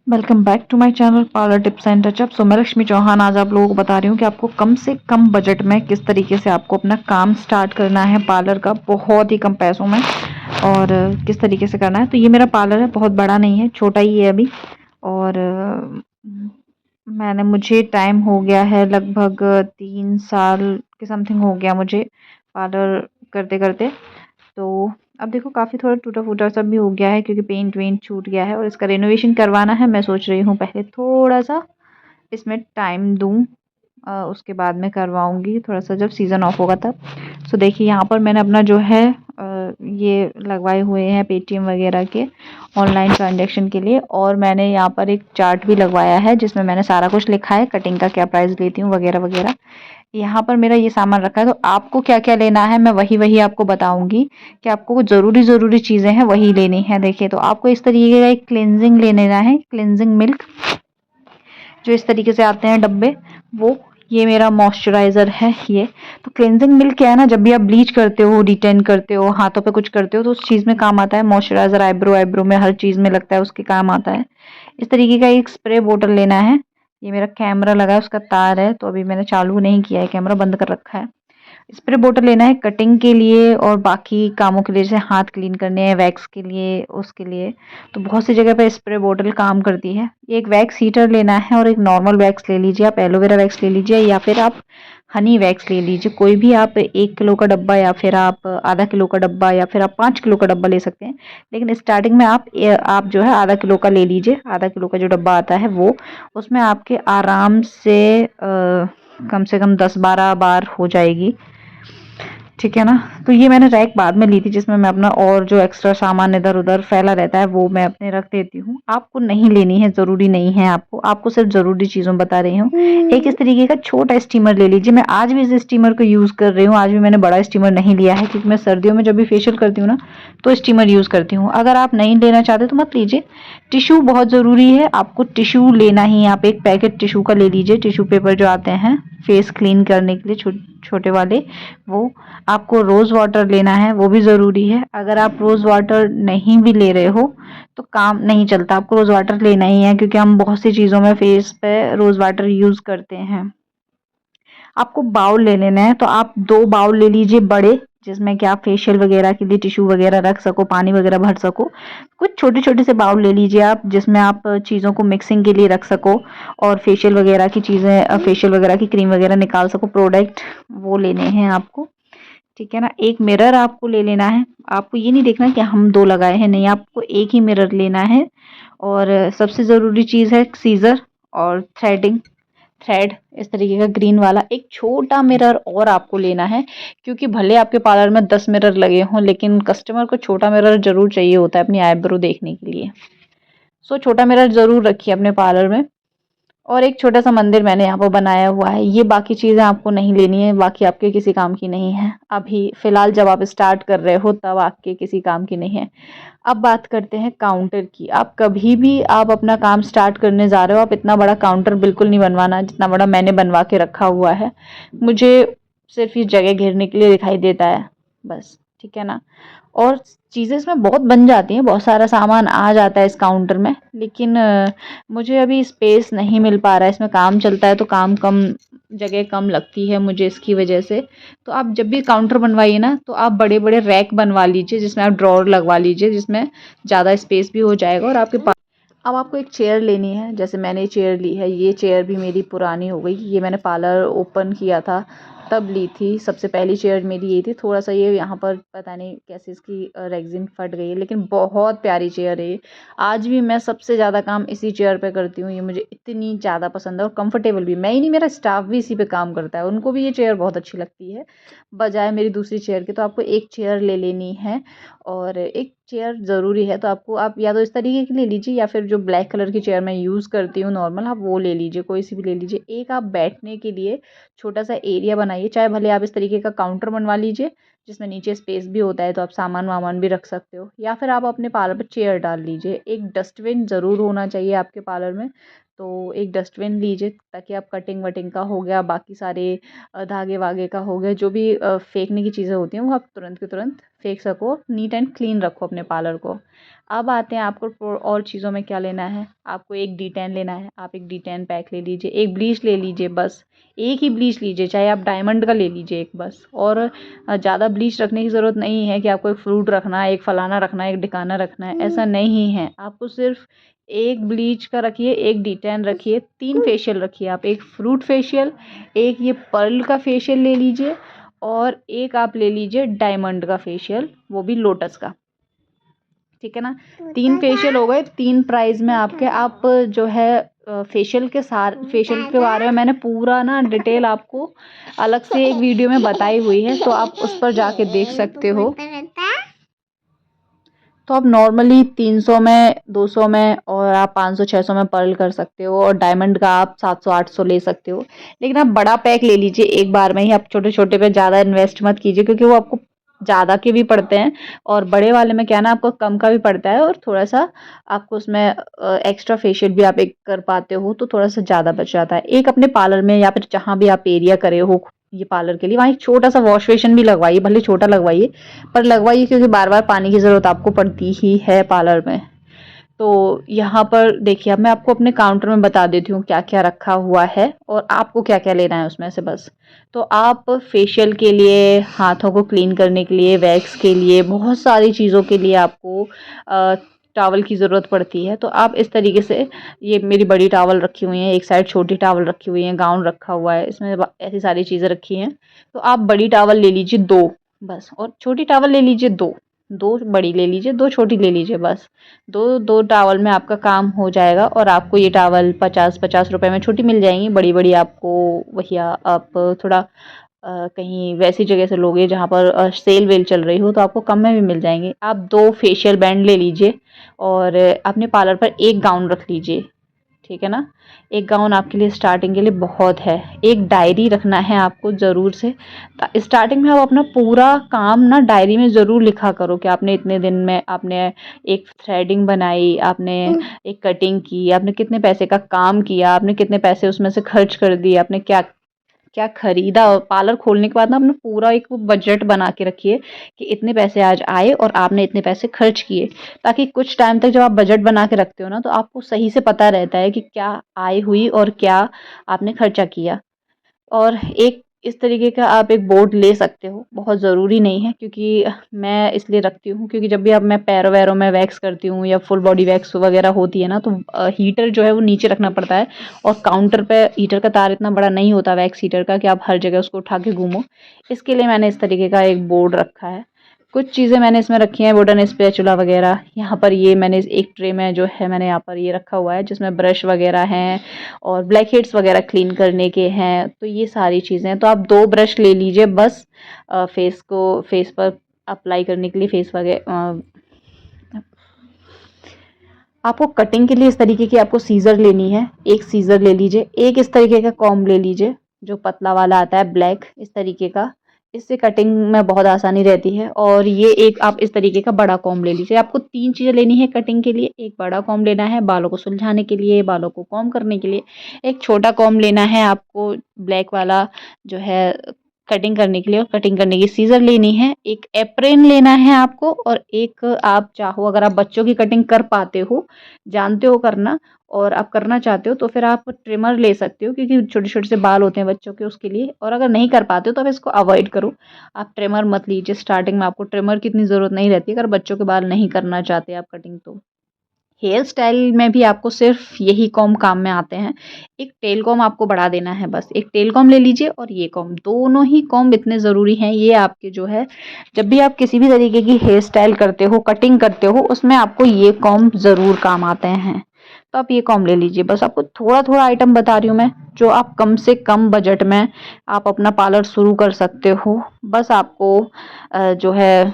Welcome back to my channel parlour tips and touch up. So मैं लक्ष्मी चौहान आज आप लोगों को बता रही हूँ कि आपको कम से कम बजट में किस तरीके से आपको अपना काम स्टार्ट करना है पार्लर का, बहुत ही कम पैसों में, और किस तरीके से करना है। तो ये मेरा पार्लर है, बहुत बड़ा नहीं है, छोटा ही है अभी। और मुझे टाइम हो गया है, लगभग 3 साल के समथिंग हो गया मुझे पार्लर करते करते। तो अब देखो काफ़ी थोड़ा टूटा-फूटा सब भी हो गया है क्योंकि पेंट वेंट छूट गया है और इसका रेनोवेशन करवाना है। मैं सोच रही हूँ पहले थोड़ा-सा इसमें टाइम दूँ, उसके बाद में करवाऊँगी थोड़ा-सा जब सीज़न ऑफ होगा तब। सो देखिए यहाँ पर मैंने अपना जो है ये लगवाए हुए हैं पेटीएम वगैरह के ऑनलाइन ट्रांजैक्शन के लिए, और मैंने यहाँ पर एक चार्ट भी लगवाया है जिसमें मैंने सारा कुछ लिखा है, कटिंग का क्या प्राइस लेती हूँ वगैरह वगैरह। यहाँ पर मेरा ये सामान रखा है, तो आपको क्या-क्या लेना है मैं वही-वही आपको बताऊँगी कि आपको ज़रूरी चीज़ें हैं वही लेनी है। देखिए तो आपको इस तरीके का एक क्लींजिंग ले लेना है, क्लींजिंग मिल्क, जो इस तरीके से आते हैं डब्बे, वो। ये मेरा मॉइस्चराइज़र है ये। तो क्लींजिंग मिल्क क्या है ना, जब भी आप ब्लीच करते हो, डिटेन करते हो, हाथों पे कुछ करते हो तो उस चीज़ में काम आता है। मॉइस्चराइज़र आईब्रो में हर चीज़ में लगता है, उसके काम आता है। इस तरीके का एक स्प्रे बॉटल लेना है। ये मेरा कैमरा लगा है, उसका तार है, तो अभी मैंने चालू नहीं किया है, कैमरा बंद कर रखा है। स्प्रे बॉटल लेना है कटिंग के लिए और बाकी कामों के लिए, जैसे हाथ क्लीन करने हैं, वैक्स के लिए, उसके लिए। तो बहुत सी जगह पे स्प्रे बॉटल काम करती है। ये एक वैक्स हीटर लेना है और एक नॉर्मल वैक्स ले लीजिए, आप एलोवेरा वैक्स ले लीजिए या फिर आप हनी वैक्स ले लीजिए। कोई भी आप 1 किलो का डब्बा या फिर आप आधा किलो का डब्बा या फिर आप 5 किलो का डब्बा ले सकते हैं। लेकिन स्टार्टिंग में आप जो है आधा किलो का ले लीजिए। आधा किलो का जो डब्बा आता है वो, उसमें आपके आराम कम से कम 10-12 बार हो जाएगी, ठीक है ना। तो ये मैंने रैक बाद में ली थी जिसमें मैं अपना और जो एक्स्ट्रा सामान इधर उधर फैला रहता है वो मैं अपने रख देती हूँ। आपको नहीं लेनी है, ज़रूरी नहीं है आपको सिर्फ ज़रूरी चीज़ों बता रही हूँ। एक इस तरीके का छोटा स्टीमर ले लीजिए। मैं आज भी इस स्टीमर को यूज़ कर रही हूँ, आज भी मैंने बड़ा स्टीमर नहीं लिया है क्योंकि मैं सर्दियों में जब भी फेशियल करती हूँ ना तो स्टीमर यूज़ करती हूँ। अगर आप नहीं लेना चाहते तो मत लीजिए। टिश्यू बहुत ज़रूरी है, आपको टिश्यू लेना ही। आप एक पैकेट टिश्यू का ले लीजिए, टिश्यू पेपर जो आते हैं फेस क्लीन करने के लिए, छोटे वाले, वो। आपको रोज़ वाटर लेना है, वो भी ज़रूरी है। अगर आप रोज़ वाटर नहीं भी ले रहे हो तो काम नहीं चलता, आपको रोज़ वाटर लेना ही है क्योंकि हम बहुत सी चीज़ों में फेस पे रोज़ वाटर यूज़ करते हैं। आपको बाउल ले लेना है, तो आप 2 बाउल ले लीजिए बड़े, जिसमें कि आप फेशियल वगैरह के लिए टिश्यू वगैरह रख सको, पानी वगैरह भर सको। कुछ छोटे-छोटे से बाउल ले लीजिए आप, जिसमें आप चीज़ों को मिक्सिंग के लिए रख सको और फेशियल वगैरह की चीज़ें, फेशियल वगैरह की क्रीम वगैरह निकाल सको, प्रोडक्ट वो लेने हैं आपको, ठीक है ना। एक मिरर आपको ले लेना है। आपको ये नहीं देखना कि हम 2 लगाए हैं, नहीं, आपको एक ही मिरर लेना है। और सबसे ज़रूरी चीज़ है सीज़र और थ्रेड, इस तरीके का ग्रीन वाला एक छोटा मिरर और आपको लेना है, क्योंकि भले आपके पार्लर में 10 मिरर लगे हों लेकिन कस्टमर को छोटा मिरर ज़रूर चाहिए होता है अपनी आईब्रो देखने के लिए। सो छोटा मिरर ज़रूर रखिए अपने पार्लर में। और एक छोटा-सा मंदिर मैंने यहाँ पर बनाया हुआ है। ये बाकी चीज़ें आपको नहीं लेनी है, बाकी आपके किसी काम की नहीं है। अभी फ़िलहाल जब आप स्टार्ट कर रहे हो तब आपके किसी काम की नहीं है। अब बात करते हैं काउंटर की। आप कभी भी आप अपना काम स्टार्ट करने जा रहे हो, आप इतना बड़ा काउंटर बिल्कुल नहीं बनवाना जितना बड़ा मैंने बनवा के रखा हुआ है। मुझे सिर्फ़ ये जगह घेरने के लिए दिखाई देता है, बस, ठीक है ना। और चीज़ें इसमें बहुत बन जाती हैं, बहुत सारा सामान आ जाता है इस काउंटर में, लेकिन मुझे अभी स्पेस नहीं मिल पा रहा है। इसमें काम चलता है तो काम कम, जगह कम लगती है मुझे इसकी वजह से। तो आप जब भी काउंटर बनवाइए ना तो आप बड़े-बड़े रैक बनवा लीजिए जिसमें आप ड्रॉअर लगवा लीजिए, जिसमें ज़्यादा स्पेस भी हो जाएगा और आपके पास। अब आपको एक चेयर लेनी है, जैसे मैंने चेयर ली है। ये चेयर भी मेरी पुरानी हो गई, ये मैंने पार्लर ओपन किया था तब ली थी। सबसे पहली चेयर मेरी ये थी। थोड़ा-सा ये यहाँ पर पता नहीं कैसे इसकी रेक्सिन फट गई है, लेकिन बहुत प्यारी चेयर है ये। आज भी मैं सबसे ज़्यादा काम इसी चेयर पे करती हूँ। ये मुझे इतनी ज़्यादा पसंद है और कंफर्टेबल भी। मैं ही नहीं, मेरा स्टाफ भी इसी पे काम करता है, उनको भी ये चेयर बहुत अच्छी लगती है बजाय मेरी दूसरी चेयर के। तो आपको एक चेयर ले लेनी है और एक चेयर ज़रूरी है, तो आप या तो इस तरीके की ले लीजिए या फिर जो ब्लैक कलर की चेयर मैं यूज़ करती हूँ नॉर्मल, आप वो ले लीजिए, कोई सी भी ले लीजिए। एक आप बैठने के लिए छोटा-सा एरिया बनाइए, चाहे भले आप इस तरीके का काउंटर बनवा लीजिए जिसमें नीचे स्पेस भी होता है तो आप सामान-वामान भी रख सकते हो, या फिर आप अपने पार्लर पे चेयर डाल लीजिए। एक डस्टबिन ज़रूर होना चाहिए आपके पार्लर में, तो एक डस्टबिन लीजिए ताकि आप कटिंग-वटिंग का हो गया, बाकी सारे धागे-वागे का हो गया, जो भी फेंकने की चीज़ें होती हैं वो आप तुरंत के तुरंत फेंक सको। नीट एंड क्लीन रखो अपने पार्लर को। अब आते हैं आपको और चीज़ों में क्या लेना है। आपको एक D10 लेना है, आप एक D10 पैक ले लीजिए, एक ब्लीच ले लीजिए, बस एक ही ब्लीच लीजिए, चाहे आप डायमंड का ले लीजिए एक बस। और ज़्यादा ब्लीच रखने की ज़रूरत नहीं है कि आपको एक फ्रूट रखना है, एक फलाना रखना है, एक ढिकाना रखना है, ऐसा नहीं है। आपको सिर्फ एक ब्लीच का रखिए, एक D10 रखिए, 3 फेशियल रखिए आप, एक फ्रूट फेशियल, एक ये पर्ल का फेशियल ले लीजिए और एक आप ले लीजिए डायमंड का फेशियल, वो भी लोटस का। ठीक है ना, 3 फेशियल हो गए, 3 प्राइस में आपके। आप जो है फेशियल के बारे में मैंने पूरा ना डिटेल आपको अलग से एक वीडियो में बताई हुई है, तो आप उस पर जाके देख सकते हो। तो आप नॉर्मली 300 में, 200 में और आप 500-600 में पर्ल कर सकते हो, और डायमंड का आप 700-800 ले सकते हो। लेकिन आप बड़ा पैक ले लीजिए एक बार में ही, आप छोटे छोटे पे ज़्यादा इन्वेस्ट मत कीजिए, क्योंकि वो आपको ज़्यादा के भी पड़ते हैं, और बड़े वाले में क्या ना आपको कम का भी पड़ता है, और थोड़ा सा आपको उसमें एक्स्ट्रा फेशियल भी आप एक कर पाते हो, तो थोड़ा सा ज़्यादा बच जाता है। एक अपने पार्लर में या फिर जहाँ भी आप एरिया करे हो ये पार्लर के लिए, वहाँ एक छोटा सा वॉश बेसिन भी लगवाइए, भले छोटा लगवाइए पर लगवाइए, क्योंकि बार बार पानी की ज़रूरत आपको पड़ती ही है पार्लर में। तो यहाँ पर देखिए, अब मैं आपको अपने काउंटर में बता देती हूँ क्या क्या रखा हुआ है और आपको क्या क्या लेना है उसमें से बस। तो आप फेशियल के लिए, हाथों को क्लीन करने के लिए, वैक्स के लिए, बहुत सारी चीज़ों के लिए आपको टॉवल की ज़रूरत पड़ती है। तो आप इस तरीके से, ये मेरी बड़ी टॉवल रखी हुई है, एक साइड छोटी टॉवल रखी हुई है, गाउन रखा हुआ है, इसमें ऐसी सारी चीज़ें रखी हैं। तो आप बड़ी टॉवल ले लीजिए 2 बस, और छोटी टॉवल ले लीजिए 2, 2 बड़ी ले लीजिए, 2 छोटी ले लीजिए बस। 2 टॉवल में आपका काम हो जाएगा, और आपको ये टॉवल 50-50 रुपए में छोटी मिल जाएंगी, बड़ी बड़ी आपको भैया आप थोड़ा कहीं वैसी जगह से लोगे जहाँ पर सेल वेल चल रही हो, तो आपको कम में भी मिल जाएंगे। आप 2 फेशियल बैंड ले लीजिए, और अपने पार्लर पर एक गाउन रख लीजिए। ठीक है ना, एक गाउन आपके लिए स्टार्टिंग के लिए बहुत है। एक डायरी रखना है आपको ज़रूर से। स्टार्टिंग में आप अपना पूरा काम ना डायरी में ज़रूर लिखा करो, कि आपने इतने दिन में आपने एक थ्रेडिंग बनाई, आपने एक कटिंग की, आपने कितने पैसे का काम किया, आपने कितने पैसे उसमें से खर्च कर दिए, आपने क्या क्या खरीदा। और पार्लर खोलने के बाद ना अपना पूरा एक बजट बना के रखिए, कि इतने पैसे आज आए और आपने इतने पैसे खर्च किए, ताकि कुछ टाइम तक जब आप बजट बना के रखते हो ना, तो आपको सही से पता रहता है कि क्या आय हुई और क्या आपने खर्चा किया। और एक इस तरीके का आप एक बोर्ड ले सकते हो, बहुत ज़रूरी नहीं है, क्योंकि मैं इसलिए रखती हूँ क्योंकि जब भी अब मैं पैरों वैरों में वैक्स करती हूँ या फुल बॉडी वैक्स वगैरह होती है ना, तो हीटर जो है वो नीचे रखना पड़ता है, और काउंटर पे हीटर का तार इतना बड़ा नहीं होता वैक्स हीटर का कि आप हर जगह उसको उठा के घूमो। इसके लिए मैंने इस तरीके का एक बोर्ड रखा है। कुछ चीज़ें मैंने इसमें रखी हैं, वुडन स्पैचुला वगैरह। यहाँ पर ये मैंने एक ट्रे में जो है मैंने यहाँ पर ये रखा हुआ है, जिसमें ब्रश वगैरह हैं और ब्लैक हेड्स वगैरह क्लीन करने के हैं। तो ये सारी चीज़ें हैं। तो आप 2 ब्रश ले लीजिए बस, फेस पर अप्लाई करने के लिए, फेस वगैरह। आपको कटिंग के लिए इस तरीके की आपको सीज़र लेनी है, एक सीज़र ले लीजिए। एक इस तरीके का कॉम्ब ले लीजिए, जो पतला वाला आता है ब्लैक, इस तरीके का। इससे कटिंग में बहुत आसानी रहती है। और ये एक आप इस तरीके का बड़ा कॉम्ब ले लीजिए। आपको 3 चीज़ें लेनी है कटिंग के लिए। एक बड़ा कॉम्ब लेना है बालों को सुलझाने के लिए, बालों को कॉम्ब करने के लिए। एक छोटा कॉम्ब लेना है आपको, ब्लैक वाला जो है, कटिंग करने के लिए, और कटिंग करने की सीज़र लेनी है। एक एप्रेन लेना है आपको, और एक आप चाहो, अगर आप बच्चों की कटिंग कर पाते हो, जानते हो करना, और आप करना चाहते हो, तो फिर आप ट्रिमर ले सकते हो, क्योंकि छोटे-छोटे से बाल होते हैं बच्चों के, उसके लिए। और अगर नहीं कर पाते हो तो आप इसको अवॉइड करो। आप ट्रिमर मत लीजिए, स्टार्टिंग में आपको ट्रिमर की इतनी ज़रूरत नहीं रहती अगर बच्चों के बाल नहीं करना चाहते आप कटिंग तो। हेयर स्टाइल में भी आपको सिर्फ यही कॉम्ब काम में आते हैं। एक टेल कॉम्ब आपको बढ़ा देना है बस। एक टेल कॉम्ब ले लीजिए, और ये कॉम्ब, दोनों ही कॉम्ब इतने ज़रूरी हैं। ये आपके जो है, जब भी आप किसी भी तरीके की हेयर स्टाइल करते हो, कटिंग करते हो, उसमें आपको ये कॉम्ब ज़रूर काम आते हैं। तो आप ये कॉम्ब ले लीजिए बस। आपको थोड़ा-थोड़ा आइटम बता रही हूँ मैं, जो आप कम से कम बजट में आप अपना पार्लर शुरू कर सकते हो। बस आपको जो है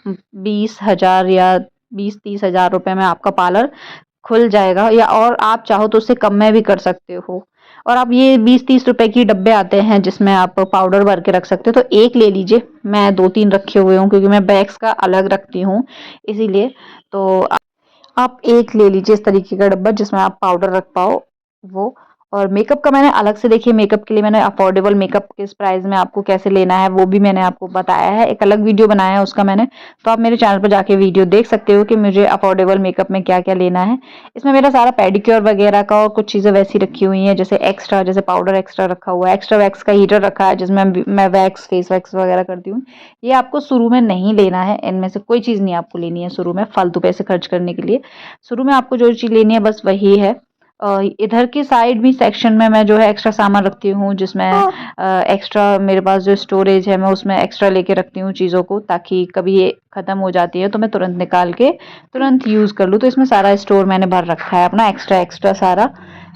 20,000 या 20-30 हज़ार रुपए में आपका पार्लर खुल जाएगा, या और आप चाहो तो उससे कम में भी कर सकते हो। और आप ये 20-30 रुपए की डब्बे आते हैं जिसमें आप पाउडर भर के रख सकते हो, तो एक ले लीजिए। मैं 2-3 रखे हुए हूँ, क्योंकि मैं बैग्स का अलग रखती हूँ इसीलिए। तो आप एक ले लीजिए इस तरीके का डब्बा, जिसमें आप पाउडर रख पाओ वो। और मेकअप का मैंने अलग से देखिए मेकअप के लिए मैंने अफोर्डेबल मेकअप किस प्राइस में आपको कैसे लेना है वो भी मैंने आपको बताया है, एक अलग वीडियो बनाया है उसका मैंने, तो आप मेरे चैनल पर जाके वीडियो देख सकते हो कि मुझे अफोर्डेबल मेकअप में क्या क्या लेना है। इसमें मेरा सारा पेडिक्योर वगैरह का और कुछ चीज़ें वैसी रखी हुई हैं, जैसे एक्स्ट्रा, जैसे पाउडर एक्स्ट्रा रखा हुआ है, एक्स्ट्रा वैक्स का हीटर रखा है जिसमें मैं वैक्स फेस वैक्स वगैरह करती हूँ। ये आपको शुरू में नहीं लेना है, इनमें से कोई चीज़ नहीं आपको लेनी है शुरू में फालतू पैसे खर्च करने के लिए। शुरू में आपको जो चीज़ लेनी है बस वही है। इधर की साइड भी सेक्शन में मैं जो है एक्स्ट्रा सामान रखती हूँ, जिसमें एक्स्ट्रा मेरे पास जो स्टोरेज है मैं उसमें एक्स्ट्रा लेके रखती हूँ चीज़ों को, ताकि कभी ये ख़त्म हो जाती है तो मैं तुरंत निकाल के तुरंत यूज़ कर लूँ। तो इसमें सारा स्टोर मैंने भर रखा है अपना एक्स्ट्रा एक्स्ट्रा सारा,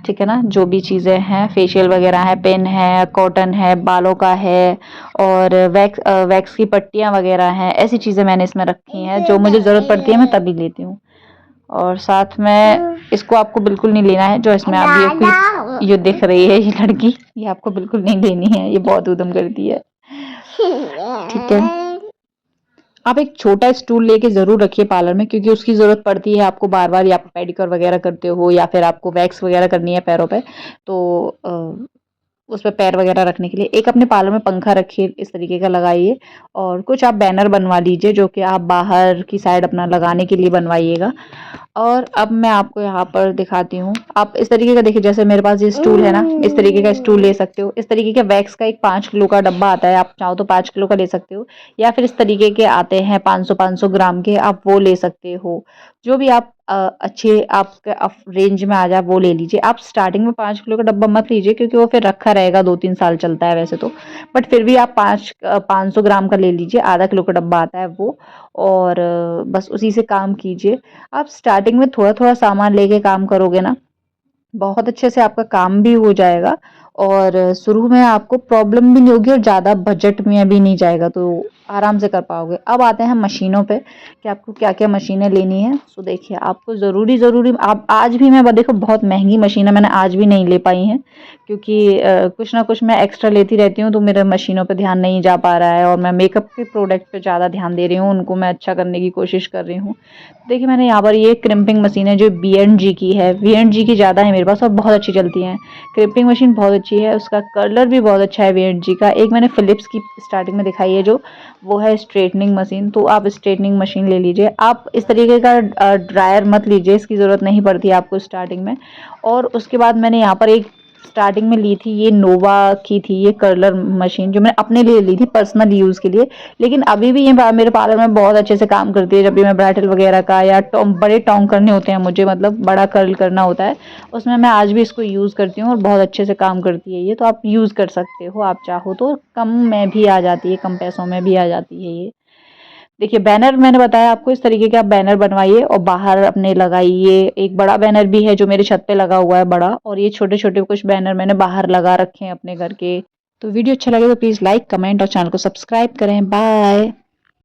ठीक है ना। जो भी चीज़ें हैं फेशियल वगैरह है, पेन है, कॉटन है, बालों का है, और वैक्स की पट्टियाँ वगैरह हैं, ऐसी चीज़ें मैंने इसमें रखी हैं जो मुझे ज़रूरत पड़ती है मैं तभी लेती हूँ। और साथ में इसको आपको बिल्कुल नहीं लेना है, जो इसमें आप ये दिख रही है ये लड़की, ये आपको बिल्कुल नहीं लेनी है, ये बहुत उद्यम करती है, ठीक है। आप एक छोटा स्टूल लेके ज़रूर रखिए पार्लर में, क्योंकि उसकी ज़रूरत पड़ती है आपको बार-बार, या आप पेडिक्योर वगैरह करते हो या फिर आपको वैक्स वगैरह करनी है पैरों पे, तो उसपे पैर वगैरह रखने के लिए। एक अपने पार्लर में पंखा रखिए इस तरीके का लगाइए, और कुछ आप बैनर बनवा लीजिए जो कि आप बाहर की साइड अपना लगाने के लिए बनवाइएगा। और अब मैं आपको यहाँ पर दिखाती हूँ, आप इस तरीके का देखिए, जैसे मेरे पास ये स्टूल है ना, इस तरीके का स्टूल ले सकते हो। इस तरीके का वैक्स का एक 5 किलो का डब्बा आता है, आप चाहो तो 5 किलो का ले सकते हो, या फिर इस तरीके के आते हैं 500-500 ग्राम के, आप वो ले सकते हो। जो भी आप अच्छे आपके रेंज में आ जाए वो ले लीजिए। आप स्टार्टिंग में 5 किलो का डब्बा मत लीजिए, क्योंकि वो फिर रखा रहेगा 2-3 साल चलता है वैसे तो, बट फिर भी आप 500 ग्राम का ले लीजिए, आधा किलो का डब्बा आता है वो, और बस उसी से काम कीजिए। आप स्टार्टिंग में थोड़ा-थोड़ा सामान लेके काम करोगे ना, बहुत अच्छे से आपका काम भी हो जाएगा, और शुरू में आपको प्रॉब्लम भी नहीं होगी, और ज़्यादा बजट में भी नहीं जाएगा, तो आराम से कर पाओगे। अब आते हैं मशीनों पे कि आपको क्या-क्या मशीनें लेनी है। तो देखिए, आपको ज़रूरी आप आज भी मैं देखो बहुत महँगी मशीनें मैंने आज भी नहीं ले पाई हैं, क्योंकि कुछ ना कुछ मैं एक्स्ट्रा लेती रहती हूँ, तो मेरे मशीनों पे ध्यान नहीं जा पा रहा है, और मैं मेकअप के प्रोडक्ट पे ज़्यादा ध्यान दे रही हूँ, उनको मैं अच्छा करने की कोशिश कर रही हूँ। देखिए, मैंने यहाँ पर ये क्रिम्पिंग मशीन है जो B&G की है, V&G की ज़्यादा है मेरे पास और बहुत अच्छी चलती हैं। क्रिम्पिंग मशीन बहुत अच्छी है, उसका कलर भी बहुत अच्छा है V&G का। एक मैंने फ़िलिप्स की स्टार्टिंग में दिखाई है जो, वो है स्ट्रेटनिंग मशीन, तो आप स्ट्रेटनिंग मशीन ले लीजिए। आप इस तरीके का ड्रायर मत लीजिए, इसकी ज़रूरत नहीं पड़ती है आपको स्टार्टिंग में। और उसके बाद मैंने यहाँ पर एक स्टार्टिंग में ली थी, ये नोवा की थी ये कर्लर मशीन, जो मैंने अपने लिए ली थी पर्सनल यूज़ के लिए, लेकिन अभी भी ये मेरे पार्लर में बहुत अच्छे से काम करती है। जब भी मैं ब्राइडल वगैरह का या बड़े टोंग करने होते हैं मुझे, मतलब बड़ा कर्ल करना होता है, उसमें मैं आज भी इसको यूज़ करती हूँ और बहुत अच्छे से काम करती है ये, तो आप यूज़ कर सकते हो, आप चाहो तो। कम में भी आ जाती है, कम पैसों में भी आ जाती है ये। देखिए, बैनर मैंने बताया आपको, इस तरीके के आप बैनर बनवाइए और बाहर अपने लगाइए। एक बड़ा बैनर भी है जो मेरे छत पे लगा हुआ है बड़ा, और ये छोटे-छोटे कुछ बैनर मैंने बाहर लगा रखे हैं अपने घर के। तो वीडियो अच्छा लगे तो प्लीज़ लाइक, कमेंट और चैनल को सब्सक्राइब करें। बाय।